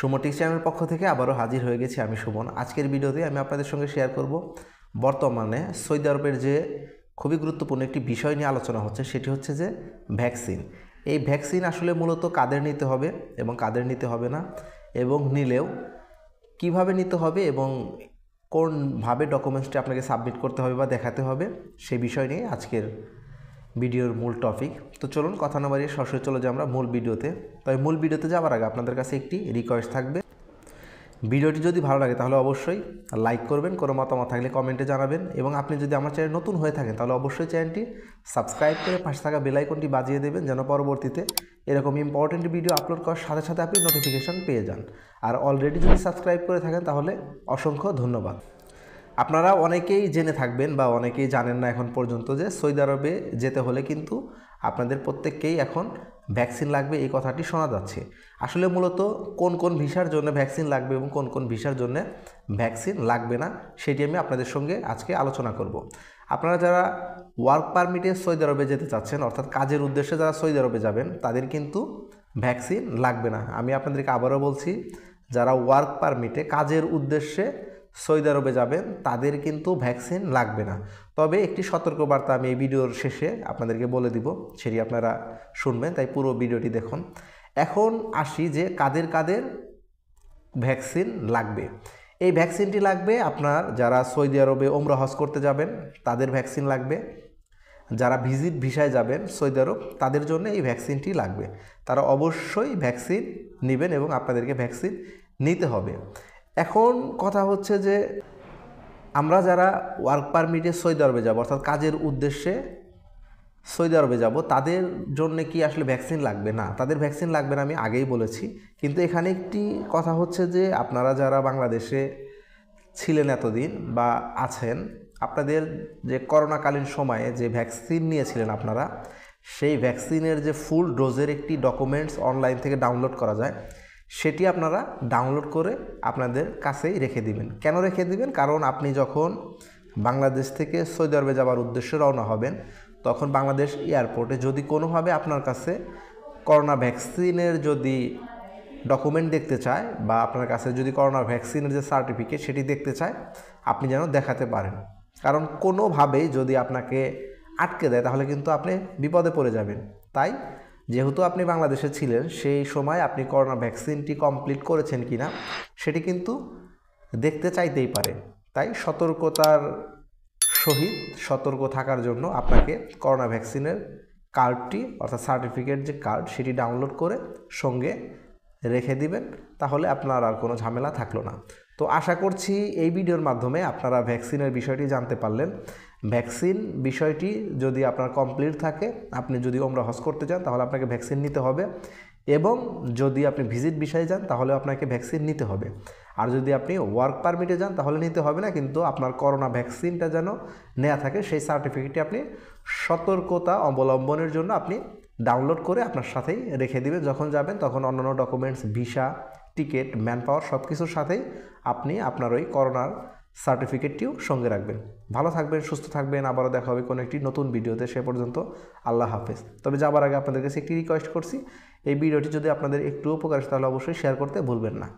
সুমন চ্যানেলের পক্ষ থেকে আবারও হাজির হয়ে গেছি আমি সুমন। আজকের ভিডিওতে আমি আপনাদের সঙ্গে শেয়ার করব বর্তমানে সৌদি আরবের যে খুবই গুরুত্বপূর্ণ একটি বিষয় নিয়ে আলোচনা হচ্ছে, সেটি হচ্ছে যে ভ্যাকসিন। এই ভ্যাকসিন আসলে মূলত কাদের নিতে হবে এবং কাদের নিতে হবে না, এবং নিলেও কিভাবে নিতে হবে এবং কোনভাবে ডকুমেন্টসটি আপনাকে সাবমিট করতে হবে বা দেখাতে হবে, সেই বিষয় নিয়ে আজকের ভিডিওর মূল টপিক। তো চলুন কথা না বাড়িয়ে সরাসরি চলে যাই আমরা মূল ভিডিওতে। তবে মূল ভিডিওতে যাওয়ার আগে আপনাদের কাছে একটি রিকোয়েস্ট থাকবে, ভিডিওটি যদি ভালো লাগে তাহলে অবশ্যই লাইক করবেন, কোনো মতামত থাকলে কমেন্টে জানাবেন, এবং আপনি যদি আমার চ্যানেল নতুন হয়ে থাকেন তাহলে অবশ্যই চ্যানেলটি সাবস্ক্রাইব করে পাশে থাকা বেল আইকনটি বাজিয়ে দেবেন, যেন পরবর্তীতে এরকম ইম্পর্টেন্ট ভিডিও আপলোড করার সাথে সাথে আপনি নোটিফিকেশান পেয়ে যান। আর অলরেডি যদি সাবস্ক্রাইব করে থাকেন তাহলে অসংখ্য ধন্যবাদ। আপনারা অনেকেই জেনে থাকবেন বা অনেকেই জানেন না এখন পর্যন্ত যে সৌদি আরবে যেতে হলে কিন্তু আপনাদের প্রত্যেককেই এখন ভ্যাকসিন লাগবে, এই কথাটি শোনা যাচ্ছে। আসলে মূলত কোন কোন ভিসার জন্য ভ্যাকসিন লাগবে এবং কোন কোন ভিসার জন্য ভ্যাকসিন লাগবে না, সেটি আমি আপনাদের সঙ্গে আজকে আলোচনা করব। আপনারা যারা ওয়ার্ক পারমিটে সৌদি আরবে যেতে চাচ্ছেন, অর্থাৎ কাজের উদ্দেশ্যে যারা সৌদি আরবে যাবেন, তাদের কিন্তু ভ্যাকসিন লাগবে না। আমি আপনাদেরকে আবারও বলছি, যারা ওয়ার্ক পারমিটে কাজের উদ্দেশ্যে সৌদি আরবে যাবেন তাদের কিন্তু ভ্যাকসিন লাগবে না। তবে একটি সতর্কবার্তা আমি এই ভিডিওর শেষে আপনাদেরকে বলে দিব, সেটি আপনারা শুনবেন, তাই পুরো ভিডিওটি দেখুন। এখন আসি যে কাদের কাদের ভ্যাকসিন লাগবে। এই ভ্যাকসিনটি লাগবে আপনার যারা সৌদি আরবে ওমরা হজ করতে যাবেন তাদের ভ্যাকসিন লাগবে, যারা ভিজিট ভিসায় যাবেন সৌদি আরব তাদের জন্য এই ভ্যাকসিনটি লাগবে। তারা অবশ্যই ভ্যাকসিন নেবেন এবং আপনাদেরকে ভ্যাকসিন নিতে হবে। এখন কথা হচ্ছে যে আমরা যারা ওয়ার্ক পারমিটে সৌদি আরবে যাব, অর্থাৎ কাজের উদ্দেশ্যে সৌদি আরবে যাব, তাদের জন্য কি আসলে ভ্যাকসিন লাগবে? না, তাদের ভ্যাকসিন লাগবে না, আমি আগেই বলেছি। কিন্তু এখানে একটি কথা হচ্ছে যে আপনারা যারা বাংলাদেশে ছিলেন এতদিন বা আছেন, আপনাদের যে করোনাকালীন সময়ে যে ভ্যাকসিন নিয়েছিলেন আপনারা, সেই ভ্যাকসিনের যে ফুল ডোজের একটি ডকুমেন্টস অনলাইন থেকে ডাউনলোড করা যায়, সেটি আপনারা ডাউনলোড করে আপনাদের কাছেই রেখে দিবেন। কেন রেখে দিবেন? কারণ আপনি যখন বাংলাদেশ থেকে সৌদি আরবে যাওয়ার উদ্দেশ্যে রওনা হবেন, তখন বাংলাদেশ এয়ারপোর্টে যদি কোনোভাবে আপনার কাছে করোনা ভ্যাকসিনের যদি ডকুমেন্ট দেখতে চায় বা আপনার কাছে যদি করোনা ভ্যাকসিনের যে সার্টিফিকেট সেটি দেখতে চায়, আপনি যেন দেখাতে পারেন। কারণ কোনোভাবেই যদি আপনাকে আটকে দেয় তাহলে কিন্তু আপনি বিপদে পড়ে যাবেন। তাই যেহেতু আপনি বাংলাদেশে ছিলেন, সেই সময় আপনি করোনা ভ্যাকসিনটি কমপ্লিট করেছেন কি না সেটি কিন্তু দেখতে চাইতেই পারে। তাই সতর্কতার সহিত সতর্ক থাকার জন্য আপনাকে করোনা ভ্যাকসিনের কার্ডটি, অর্থাৎ সার্টিফিকেট যে কার্ড, সেটি ডাউনলোড করে সঙ্গে রেখে দিবেন, তাহলে আপনার আর কোনো ঝামেলা থাকলো না। তো আশা করছি এই ভিডিওর মাধ্যমে আপনারা ভ্যাকসিনের বিষয়টি জানতে পারলেন। ভ্যাকসিন বিষয়টি যদি আপনার কমপ্লিট থাকে, আপনি যদি ওমরা হজ করতে চান তাহলে আপনাকে ভ্যাকসিন নিতে হবে, এবং যদি আপনি ভিজিট ভিসায় যান তাহলে আপনাকে ভ্যাকসিন নিতে হবে। আর যদি আপনি ওয়ার্ক পারমিটে যান তাহলে নিতে হবে না, কিন্তু আপনার করোনা ভ্যাকসিনটা যেন নেওয়া থাকে সেই সার্টিফিকেটটি আপনি সতর্কতা অবলম্বনের জন্য আপনি ডাউনলোড করে আপনার সাথেই রেখে দিবেন। যখন যাবেন তখন অন্যান্য documents, visa, ticket, man power সব কিছুর সাথেই আপনি আপনার ওই করোনার সার্টিফিকেটটিও সঙ্গে রাখবেন। ভালো থাকবেন, সুস্থ থাকবেন, আবারও দেখা হবে কোনো একটি নতুন ভিডিওতে। সে পর্যন্ত আল্লাহ হাফেজ। তবে যাবার আগে আপনাদের কাছে একটি রিকোয়েস্ট করছি, এই ভিডিওটি যদি আপনাদের একটু উপকার আসে তাহলে অবশ্যই শেয়ার করতে ভুলবেন না।